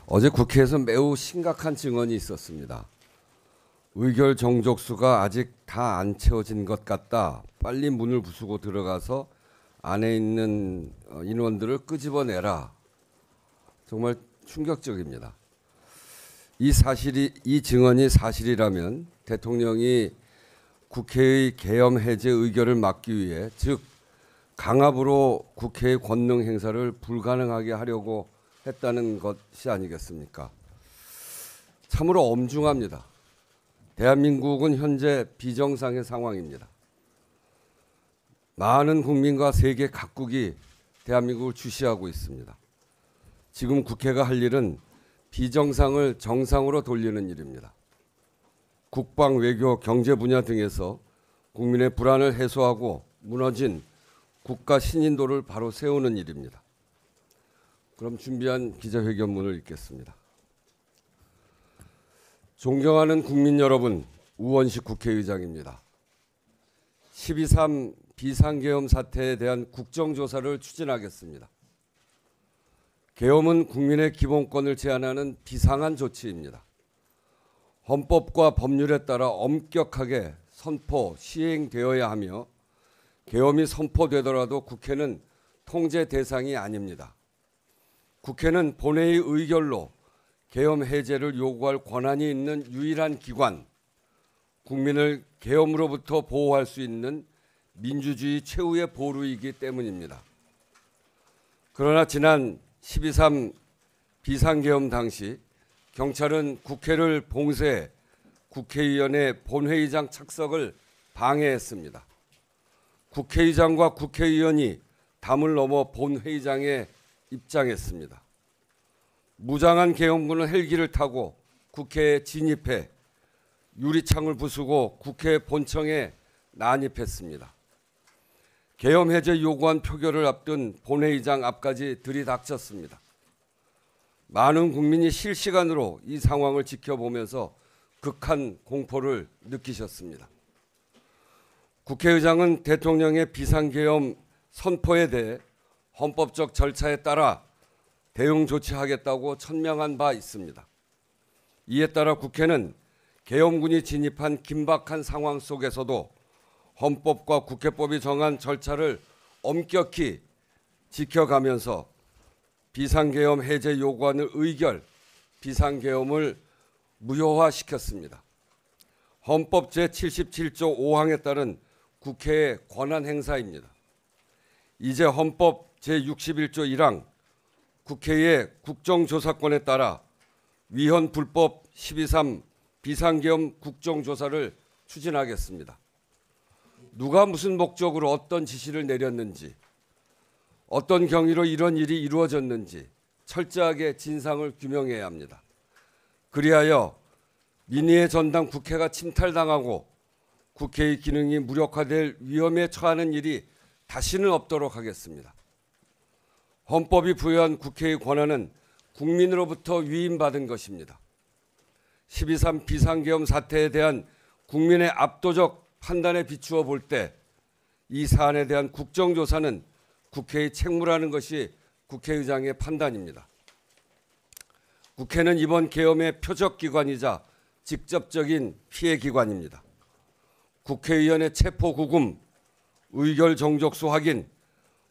어제 국회에서 매우 심각한 증언이 있었습니다. 의결 정족수가 아직 다 안 채워진 것 같다. 빨리 문을 부수고 들어가서 안에 있는 인원들을 끄집어내라. 정말 충격적입니다. 이 증언이 사실이라면 대통령이 국회의 계엄 해제 의결을 막기 위해, 즉 강압으로 국회의 권능 행사를 불가능하게 하려고 했다는 것이 아니겠습니까? 참으로 엄중합니다. 대한민국은 현재 비정상의 상황입니다. 많은 국민과 세계 각국이 대한민국을 주시하고 있습니다. 지금 국회가 할 일은 비정상을 정상으로 돌리는 일입니다. 국방, 외교, 경제 분야 등에서 국민의 불안을 해소하고 무너진 국가 신인도를 바로 세우는 일입니다. 그럼 준비한 기자회견문을 읽겠습니다. 존경하는 국민 여러분, 우원식 국회의장입니다. 12.3 비상계엄 사태에 대한 국정조사를 추진하겠습니다. 계엄은 국민의 기본권을 제한하는 비상한 조치입니다. 헌법과 법률에 따라 엄격하게 선포, 시행되어야 하며 계엄이 선포되더라도 국회는 통제 대상이 아닙니다. 국회는 본회의 의결로 계엄 해제를 요구할 권한이 있는 유일한 기관, 국민을 계엄으로부터 보호할 수 있는 민주주의 최후의 보루이기 때문입니다. 그러나 지난 12.3 비상계엄 당시 경찰은 국회를 봉쇄해 국회의원의 본회의장 착석을 방해했습니다. 국회의장과 국회의원이 담을 넘어 본회의장에 입장했습니다. 무장한 계엄군은 헬기를 타고 국회에 진입해 유리창을 부수고 국회 본청에 난입했습니다. 계엄 해제 요구안 표결을 앞둔 본회의장 앞까지 들이닥쳤습니다. 많은 국민이 실시간으로 이 상황을 지켜보면서 극한 공포를 느끼셨습니다. 국회의장은 대통령의 비상계엄 선포에 대해 헌법적 절차에 따라 대응 조치하겠다고 천명한 바 있습니다. 이에 따라 국회는 계엄군이 진입한 긴박한 상황 속에서도 헌법과 국회법이 정한 절차를 엄격히 지켜가면서 비상계엄 해제 요구안을 의결, 비상계엄을 무효화시켰습니다. 헌법 제77조 5항에 따른 국회의 권한 행사입니다. 이제 헌법 제61조 1항 국회의 국정조사권에 따라 위헌 불법 12.3 비상계엄 국정조사를 추진하겠습니다. 누가 무슨 목적으로 어떤 지시를 내렸는지, 어떤 경위로 이런 일이 이루어졌는지 철저하게 진상을 규명해야 합니다. 그리하여 민의의 전당 국회가 침탈당하고 국회의 기능이 무력화될 위험에 처하는 일이 다시는 없도록 하겠습니다. 헌법이 부여한 국회의 권한은 국민으로부터 위임받은 것입니다. 12.3 비상계엄 사태에 대한 국민의 압도적 판단에 비추어 볼 때 이 사안에 대한 국정조사는 국회의 책무라는 것이 국회의장의 판단입니다. 국회는 이번 계엄의 표적기관이자 직접적인 피해기관입니다. 국회의원의 체포구금, 의결 정족수 확인,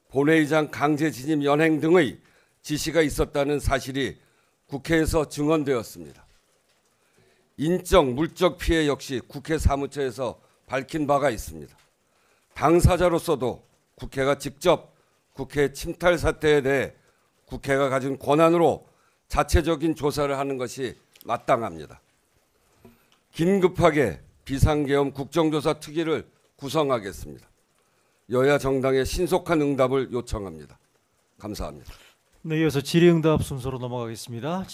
본회의장 강제 진입 연행 등의 지시가 있었다는 사실이 국회에서 증언되었습니다. 인적, 물적 피해 역시 국회 사무처에서 밝힌 바가 있습니다. 당사자로서도 국회가 직접 국회 침탈 사태에 대해 국회가 가진 권한으로 자체적인 조사를 하는 것이 마땅합니다. 긴급하게 비상계엄 국정조사 특위를 구성하겠습니다. 여야 정당의 신속한 응답을 요청합니다. 감사합니다. 네, 이어서 질의응답 순서로 넘어가겠습니다.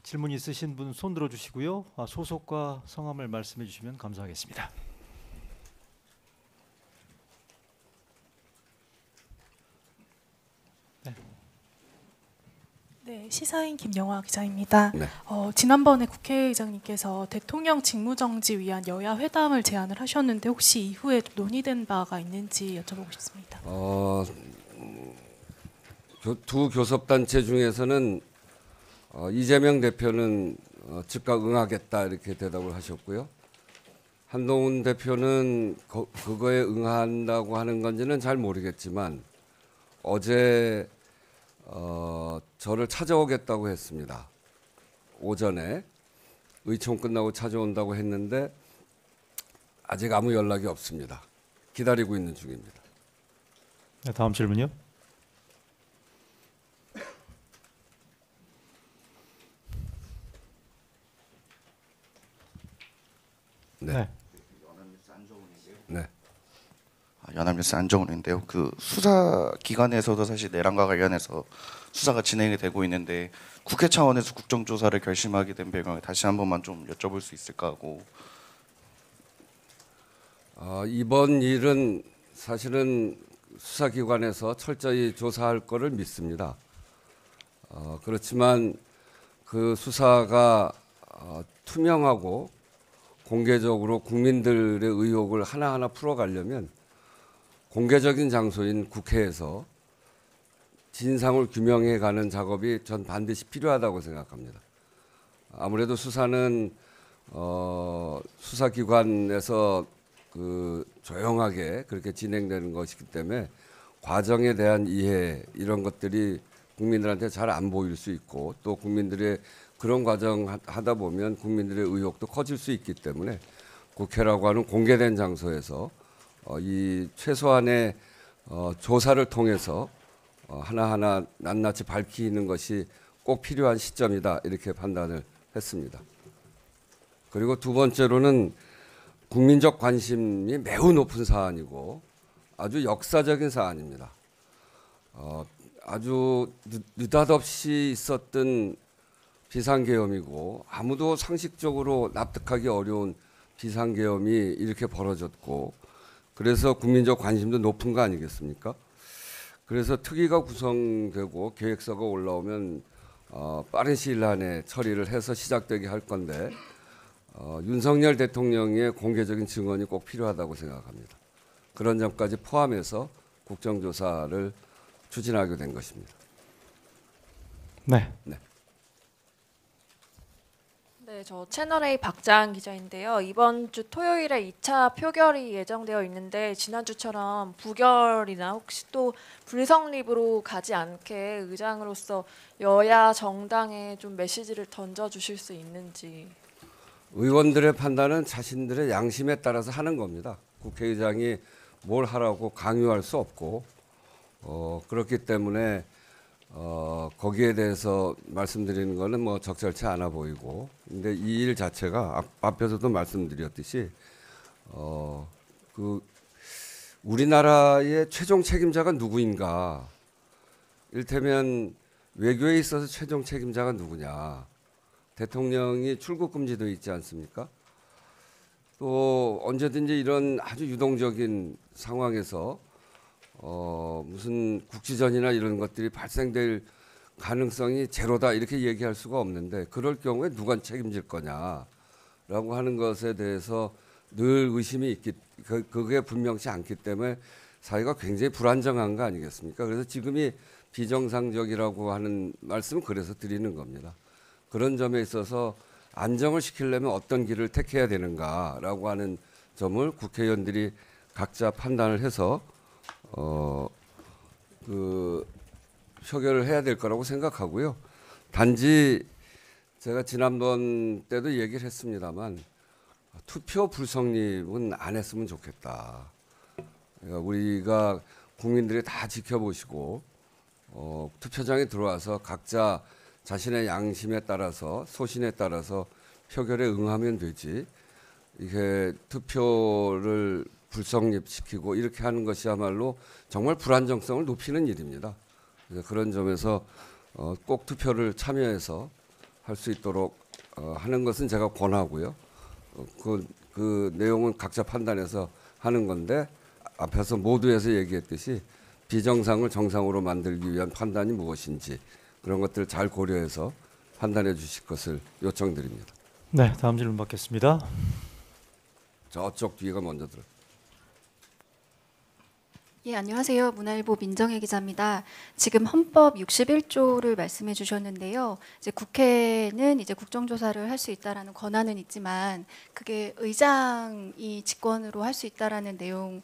질문 있으신 분 손 들어주시고요. 소속과 성함을 말씀해 주시면 감사하겠습니다. 네, 시사인 김영화 기자입니다. 네. 지난번에 국회의장님께서 대통령 직무정지 위한 여야 회담을 제안을 하셨는데 혹시 이후에 논의된 바가 있는지 여쭤보고 싶습니다. 두 교섭단체 중에서는 이재명 대표는 즉각 응하겠다 이렇게 대답을 하셨고요. 한동훈 대표는 그거에 응한다고 하는 건지는 잘 모르겠지만 어제 저를 찾아오겠다고 했습니다. 오전에 의총 끝나고 찾아온다고 했는데 아직 아무 연락이 없습니다. 기다리고 있는 중입니다. 네, 다음 질문요. 네. 네. 연합뉴스 안정훈인데요. 그 수사 기관에서도 사실 내란과 관련해서 수사가 진행이 되고 있는데 국회 차원에서 국정조사를 결심하게 된 배경을 다시 한 번만 좀 여쭤볼 수 있을까 하고. 이번 일은 사실은 수사기관에서 철저히 조사할 거를 믿습니다. 그렇지만 그 수사가 투명하고 공개적으로 국민들의 의혹을 하나하나 풀어가려면 공개적인 장소인 국회에서 진상을 규명해가는 작업이 전 반드시 필요하다고 생각합니다. 아무래도 수사는 수사기관에서 조용하게 그렇게 진행되는 것이기 때문에 과정에 대한 이해 이런 것들이 국민들한테 잘 안 보일 수 있고 또 국민들의 그런 과정 하다 보면 국민들의 의혹도 커질 수 있기 때문에 국회라고 하는 공개된 장소에서 이 최소한의 조사를 통해서 하나하나 낱낱이 밝히는 것이 꼭 필요한 시점이다 이렇게 판단을 했습니다. 그리고 두 번째로는 국민적 관심이 매우 높은 사안이고 아주 역사적인 사안입니다. 아주 느닷없이 있었던 비상계엄이고 아무도 상식적으로 납득하기 어려운 비상계엄이 이렇게 벌어졌고 그래서 국민적 관심도 높은 거 아니겠습니까? 그래서 특위가 구성되고 계획서가 올라오면 빠른 시일 안에 처리를 해서 시작되게 할 건데 윤석열 대통령의 공개적인 증언이 꼭 필요하다고 생각합니다. 그런 점까지 포함해서 국정조사를 추진하게 된 것입니다. 네. 네. 네, 저 채널A 박자은 기자인데요. 이번 주 토요일에 2차 표결이 예정되어 있는데 지난주처럼 부결이나 혹시 또 불성립으로 가지 않게 의장으로서 여야 정당에 좀 메시지를 던져주실 수 있는지. 의원들의 판단은 자신들의 양심에 따라서 하는 겁니다. 국회의장이 뭘 하라고 강요할 수 없고 그렇기 때문에 거기에 대해서 말씀드리는 거는 뭐 적절치 않아 보이고 근데 이 일 자체가 앞에서도 말씀드렸듯이 우리나라의 최종 책임자가 누구인가 이를테면 외교에 있어서 최종 책임자가 누구냐 대통령이 출국 금지도 있지 않습니까? 또 언제든지 이런 아주 유동적인 상황에서 무슨 국지전이나 이런 것들이 발생될 가능성이 제로다 이렇게 얘기할 수가 없는데 그럴 경우에 누가 책임질 거냐라고 하는 것에 대해서 늘 의심이 있기 그게 분명치 않기 때문에 사회가 굉장히 불안정한 거 아니겠습니까? 그래서 지금이 비정상적이라고 하는 말씀은 그래서 드리는 겁니다. 그런 점에 있어서 안정을 시키려면 어떤 길을 택해야 되는가라고 하는 점을 국회의원들이 각자 판단을 해서 표결을 해야 될 거라고 생각하고요. 단지 제가 지난번 때도 얘기를 했습니다만 투표 불성립은 안 했으면 좋겠다. 그러니까 우리가 국민들이 다 지켜보시고 투표장에 들어와서 각자 자신의 양심에 따라서 소신에 따라서 표결에 응하면 되지. 이게 투표를 불성립시키고 이렇게 하는 것이야말로 정말 불안정성을 높이는 일입니다. 그래서 그런 점에서 꼭 투표를 참여해서 할 수 있도록 하는 것은 제가 권하고요. 그 내용은 각자 판단해서 하는 건데 앞에서 모두에서 얘기했듯이 비정상을 정상으로 만들기 위한 판단이 무엇인지 그런 것들을 잘 고려해서 판단해 주실 것을 요청드립니다. 네, 다음 질문 받겠습니다. 저쪽 뒤가 먼저 들어. 예, 안녕하세요. 문화일보 민정혜 기자입니다. 지금 헌법 61조를 말씀해 주셨는데요. 이제 국회는 이제 국정조사를 할 수 있다라는 권한은 있지만 그게 의장이 직권으로 할 수 있다라는 내용은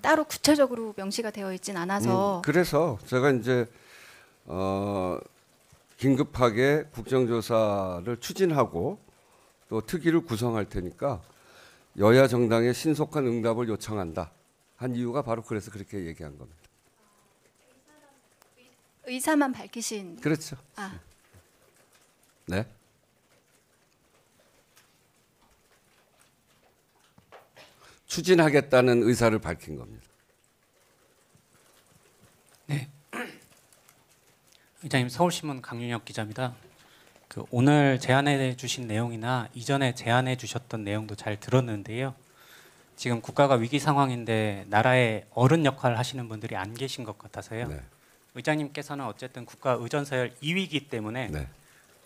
따로 구체적으로 명시가 되어 있진 않아서 그래서 제가 이제 긴급하게 국정조사를 추진하고 또 특위를 구성할 테니까 여야 정당의 신속한 응답을 요청한다 한 이유가 바로 그래서 그렇게 얘기한 겁니다. 의사만 밝히신 그렇죠. 아, 네. 추진하겠다는 의사를 밝힌 겁니다. 네. 의장님, 서울신문 강윤혁 기자입니다. 오늘 제안해 주신 내용이나 이전에 제안해 주셨던 내용도 잘 들었는데요. 지금 국가가 위기 상황인데 나라의 어른 역할을 하시는 분들이 안 계신 것 같아서요. 네. 의장님께서는 어쨌든 국가 의전서열 2위이기 때문에 네.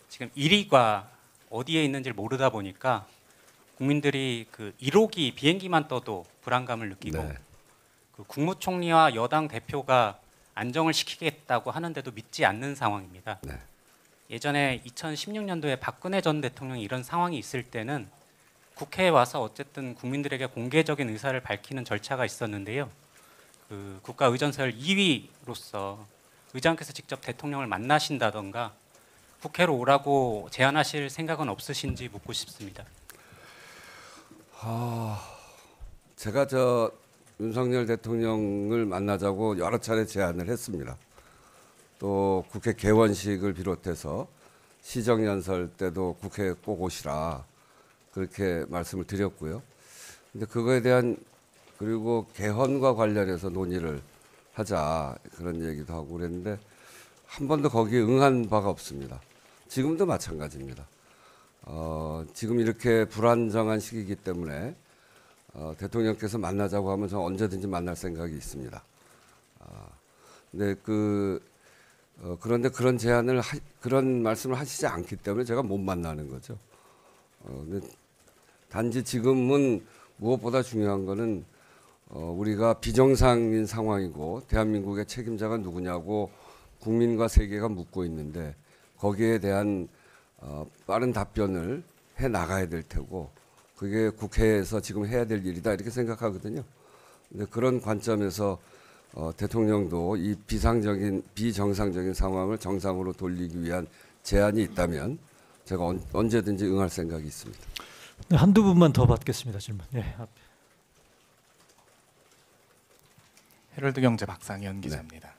지금 1위가 어디에 있는지를 모르다 보니까 국민들이 그 1호기 비행기만 떠도 불안감을 느끼고 네. 그 국무총리와 여당 대표가 안정을 시키겠다고 하는데도 믿지 않는 상황입니다. 네. 예전에 2016년도에 박근혜 전 대통령이 이런 상황이 있을 때는 국회에 와서 어쨌든 국민들에게 공개적인 의사를 밝히는 절차가 있었는데요. 그 국가 의전서열 2위로서 의장께서 직접 대통령을 만나신다던가 국회로 오라고 제안하실 생각은 없으신지 묻고 싶습니다. 제가 윤석열 대통령을 만나자고 여러 차례 제안을 했습니다. 또 국회 개원식을 비롯해서 시정연설 때도 국회에 꼭 오시라 그렇게 말씀을 드렸고요. 근데 그거에 대한 그리고 개헌과 관련해서 논의를 하자 그런 얘기도 하고 그랬는데 한 번도 거기에 응한 바가 없습니다. 지금도 마찬가지입니다. 지금 이렇게 불안정한 시기이기 때문에 대통령께서 만나자고 하면 저는 언제든지 만날 생각이 있습니다. 근데 그런데 그런 제안을 그런 말씀을 하시지 않기 때문에 제가 못 만나는 거죠. 근데 단지 지금은 무엇보다 중요한 거는 우리가 비정상인 상황이고 대한민국의 책임자가 누구냐고 국민과 세계가 묻고 있는데 거기에 대한 빠른 답변을 해 나가야 될 테고 그게 국회에서 지금 해야 될 일이다 이렇게 생각하거든요. 근데 그런 관점에서 대통령도 이 비정상적인 상황을 정상으로 돌리기 위한 제안이 있다면 제가 언제든지 응할 생각이 있습니다. 네, 한두 분만 더 받겠습니다. 질문. 예. 헤럴드 경제 박상현 기자입니다.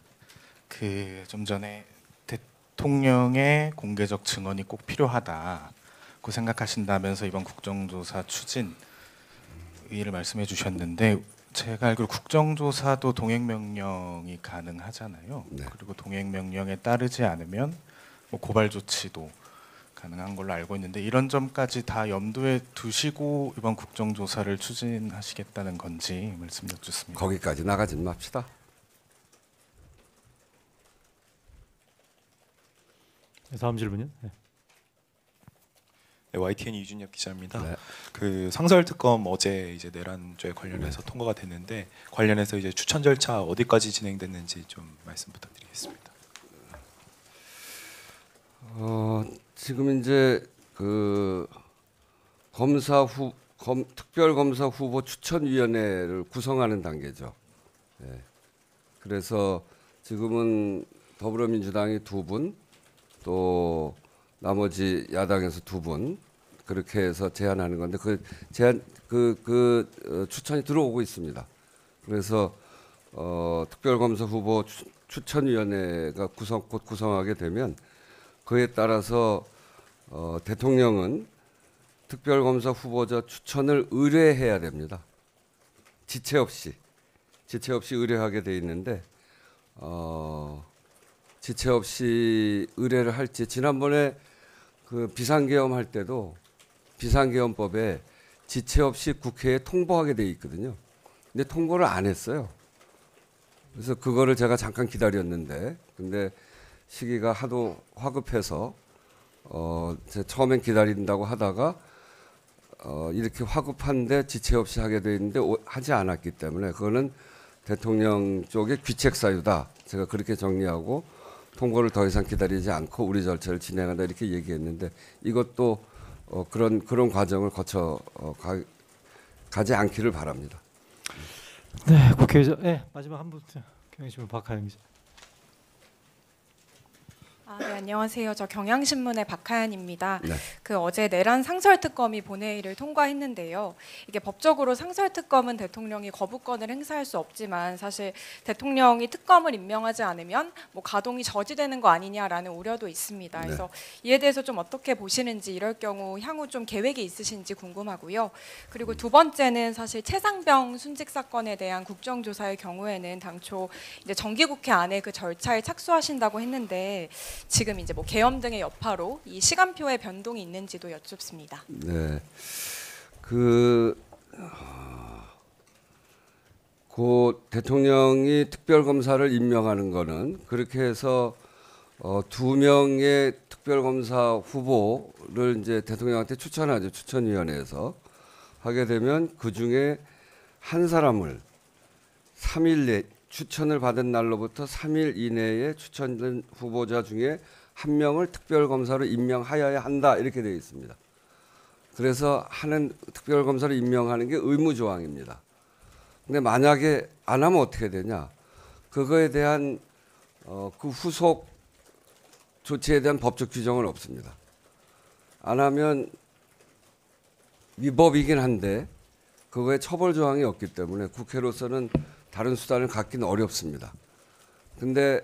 좀 전에 대통령의 공개적 증언이 꼭 필요하다고 생각하신다면서 이번 국정조사 추진 의의를 말씀해 주셨는데 제가 알기로 국정조사도 동행명령이 가능하잖아요. 네. 그리고 동행명령에 따르지 않으면 뭐 고발 조치도 가능한 걸로 알고 있는데 이런 점까지 다 염두에 두시고 이번 국정조사를 추진하시겠다는 건지 말씀 여쭙습니다. 거기까지 나가진 맙시다. 다음 질문요. 네. 네, YTN 이준엽 기자입니다. 네. 그 상설특검 어제 이제 내란죄 관련해서 통과가 됐는데 관련해서 이제 추천 절차 어디까지 진행됐는지 좀 말씀 부탁드리겠습니다. 지금 이제 특별검사 후보 추천위원회를 구성하는 단계죠. 네. 그래서 지금은 더불어민주당이 2분, 또 나머지 야당에서 2분 그렇게 해서 제안하는 건데 추천이 들어오고 있습니다. 그래서 특별검사 후보 추천위원회가 곧 구성하게 되면 그에 따라서 대통령은 특별검사 후보자 추천을 의뢰해야 됩니다. 지체 없이 의뢰하게 돼 있는데 지체 없이 의뢰를 할지 지난번에 그 비상계엄 할 때도 비상계엄법에 지체 없이 국회에 통보하게 돼 있거든요. 근데 통보를 안 했어요. 그래서 그거를 제가 잠깐 기다렸는데 근데 시기가 하도 화급해서 제가 처음엔 기다린다고 하다가 이렇게 화급한데 지체 없이 하게 돼 있는데 하지 않았기 때문에 그거는 대통령 쪽의 귀책 사유다. 제가 그렇게 정리하고 통보를 더 이상 기다리지 않고 우리 절차를 진행한다 이렇게 얘기했는데 이것도 그런 과정을 거쳐 가지 않기를 바랍니다. 네, 국회의장. 네, 마지막 한 분. 경향신문 박하영 기자. 네, 안녕하세요. 저 경향신문의 박하연입니다. 네. 어제 내란 상설특검이 본회의를 통과했는데요. 이게 법적으로 상설특검은 대통령이 거부권을 행사할 수 없지만 사실 대통령이 특검을 임명하지 않으면 뭐 가동이 저지되는 거 아니냐라는 우려도 있습니다. 네. 그래서 이에 대해서 좀 어떻게 보시는지 이럴 경우 향후 좀 계획이 있으신지 궁금하고요. 그리고 두 번째는 사실 최상병 순직 사건에 대한 국정조사의 경우에는 당초 이제 정기국회 안에 그 절차에 착수하신다고 했는데 지금 이제 뭐 계엄 등의 여파로 이 시간표에 변동이 있는지도 여쭙습니다. 네, 고 대통령이 특별검사를 임명하는 거는 그렇게 해서 2명의 특별검사 후보를 이제 대통령한테 추천하죠. 추천위원회에서 하게 되면 그 중에 한 사람을 3일 내 추천을 받은 날로부터 3일 이내에 추천된 후보자 중에 한 명을 특별검사로 임명하여야 한다 이렇게 되어 있습니다. 그래서 하는 특별검사를 임명하는 게 의무조항입니다. 근데 만약에 안 하면 어떻게 되냐? 그거에 대한 그 후속 조치에 대한 법적 규정은 없습니다. 안 하면 위법이긴 한데 그거에 처벌 조항이 없기 때문에 국회로서는 다른 수단을 갖기는 어렵습니다. 근데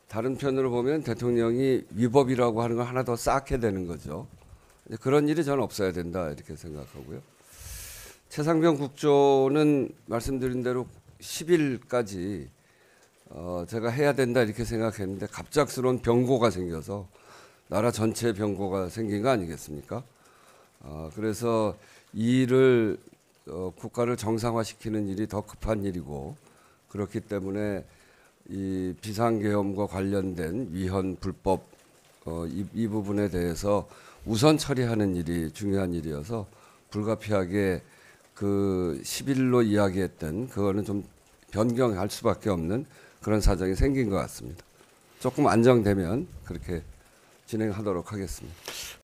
다른 편으로 보면 대통령이 위법이라고 하는 걸 하나 더 쌓게 되는 거죠. 그런 일이 저는 없어야 된다 이렇게 생각하고요. 최상병 국조는 말씀드린 대로 10일까지 제가 해야 된다 이렇게 생각했는데 갑작스러운 병고가 생겨서 나라 전체에 병고가 생긴 거 아니겠습니까? 그래서 이 일을 국가를 정상화시키는 일이 더 급한 일이고 그렇기 때문에 이 비상계엄과 관련된 위헌 불법 이 부분에 대해서 우선 처리하는 일이 중요한 일이어서 불가피하게 그 10일로 이야기했던 그거는 좀 변경할 수밖에 없는 그런 사정이 생긴 것 같습니다. 조금 안정되면 그렇게 진행하도록 하겠습니다.